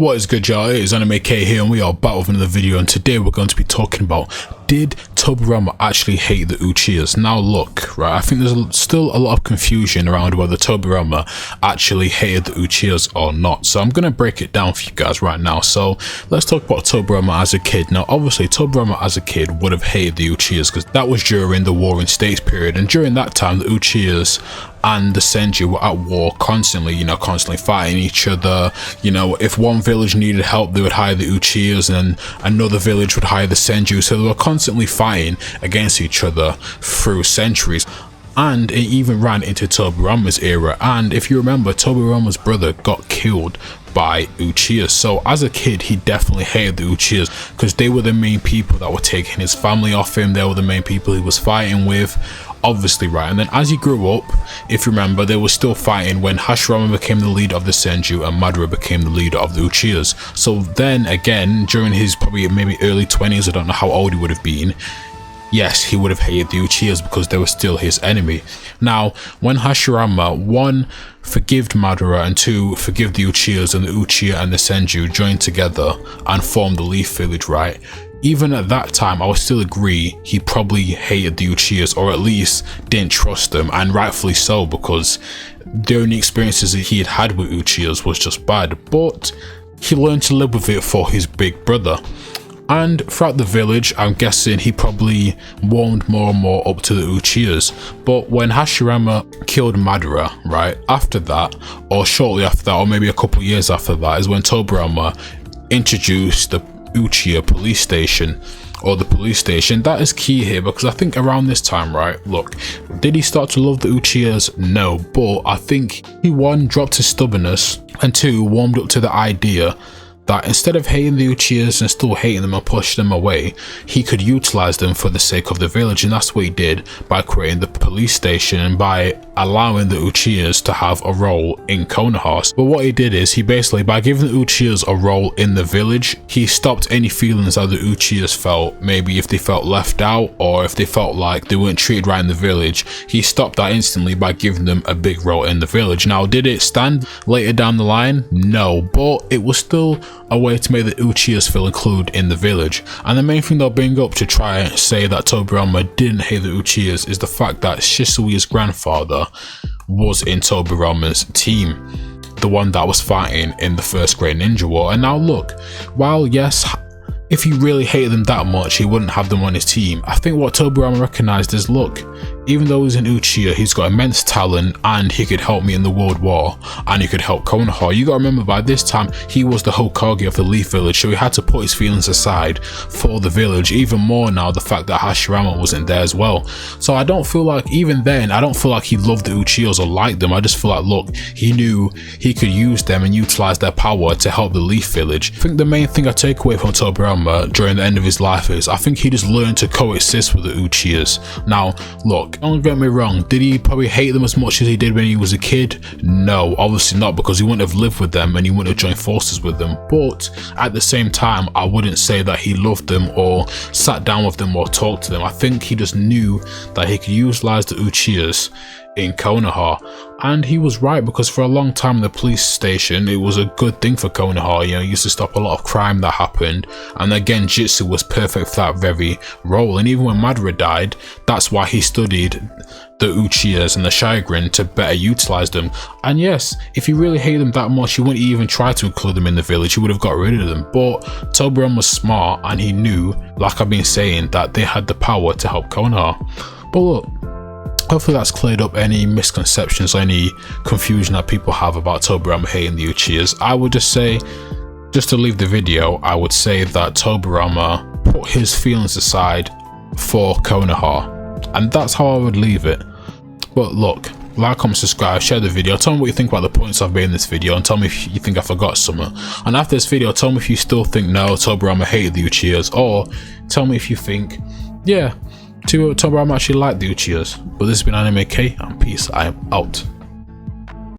What is good, y'all? It is Anime K here, and we are back with another video, and today we're going to be talking about, did Tobirama actually hate the Uchihas? Now look, right, I think there's still a lot of confusion around whether Tobirama actually hated the Uchihas or not, so I'm going to break it down for you guys right now. So let's talk about Tobirama as a kid. Now obviously Tobirama as a kid would have hated the Uchihas because that was during the Warring States period, and during that time the Uchihas and the Senju were at war constantly, constantly fighting each other. If one village needed help, they would hire the Uchihas, and another village would hire the Senju, so they were constantly fighting against each other through centuries. And it even ran into Tobirama's era, and if you remember, Tobirama's brother got killed by Uchiha. So as a kid, he definitely hated the Uchihas because they were the main people that were taking his family off him. They were the main people he was fighting with, obviously, right? And then as he grew up, if you remember, they were still fighting when Hashirama became the leader of the Senju and Madara became the leader of the Uchihas. So then again, during his probably maybe early 20s, I don't know how old he would have been, yes, he would have hated the Uchihas because they were still his enemy. Now, when Hashirama, one, forgave Madara, and two, forgive the Uchihas, and the Uchiha and the Senju joined together and formed the Leaf Village, right? Even at that time, I would still agree he probably hated the Uchihas, or at least didn't trust them, and rightfully so, because the only experiences that he had had with Uchihas was just bad. But he learned to live with it for his big brother. And throughout the village, I'm guessing he probably warmed more and more up to the Uchihas. But when Hashirama killed Madara, right, after that, or shortly after that, or maybe a couple years after that, is when Tobirama introduced the Uchiha police station, or the police station. That is key here, because I think around this time, right, look, did he start to love the Uchihas? No, but I think he, one, dropped his stubbornness, and two, warmed up to the idea that instead of hating the Uchihas and still hating them and pushing them away, he could utilize them for the sake of the village. And that's what he did by creating the police station and by allowing the Uchihas to have a role in Konoha. But what he did is, he basically, by giving the Uchihas a role in the village, he stopped any feelings that the Uchihas felt, maybe if they felt left out or if they felt like they weren't treated right in the village. He stopped that instantly by giving them a big role in the village. Now, did it stand later down the line? No, but it was still a way to make the Uchihas feel included in the village. And the main thing they'll bring up to try and say that Tobirama didn't hate the Uchihas is the fact that Shisui's grandfather was in Tobirama's team, the one that was fighting in the first Great Ninja War. And now look, while yes, if he really hated them that much, he wouldn't have them on his team, I think what Tobirama recognized is, look, even though he's an Uchiha, he's got immense talent, and he could help me in the World War, and he could help Konoha. You gotta remember, by this time, he was the Hokage of the Leaf Village, so he had to put his feelings aside for the village, even more now the fact that Hashirama wasn't there as well. So I don't feel like, even then, I don't feel like he loved the Uchihas or liked them. I just feel like, look, he knew he could use them and utilize their power to help the Leaf Village. I think the main thing I take away from Tobirama during the end of his life is, I think he just learned to coexist with the Uchihas. Now, look, don't get me wrong, did he probably hate them as much as he did when he was a kid? No, obviously not, because he wouldn't have lived with them and he wouldn't have joined forces with them. But at the same time, I wouldn't say that he loved them or sat down with them or talked to them. I think he just knew that he could utilize the Uchihas in Konoha, and he was right, because for a long time in the police station, it was a good thing for Konoha. It used to stop a lot of crime that happened, and again, Jitsu was perfect for that very role. And even when Madara died, that's why he studied the Uchihas and the Sharingan to better utilize them. And yes, if he really hated them that much, he wouldn't even try to include them in the village, he would have got rid of them. But Tobirama was smart, and he knew, like I've been saying, that they had the power to help Konoha. But look, hopefully that's cleared up any misconceptions or any confusion that people have about Tobirama hating the Uchihas. I would just say, just to leave the video, I would say that Tobirama put his feelings aside for Konoha, and that's how I would leave it. But look, like, comment, subscribe, share the video, tell me what you think about the points I've made in this video, and tell me if you think I forgot something. And after this video, tell me if you still think no, Tobirama hated the Uchihas, or tell me if you think, yeah, Tobirama actually liked the Uchihas. But this has been Anime K, and peace, I am out.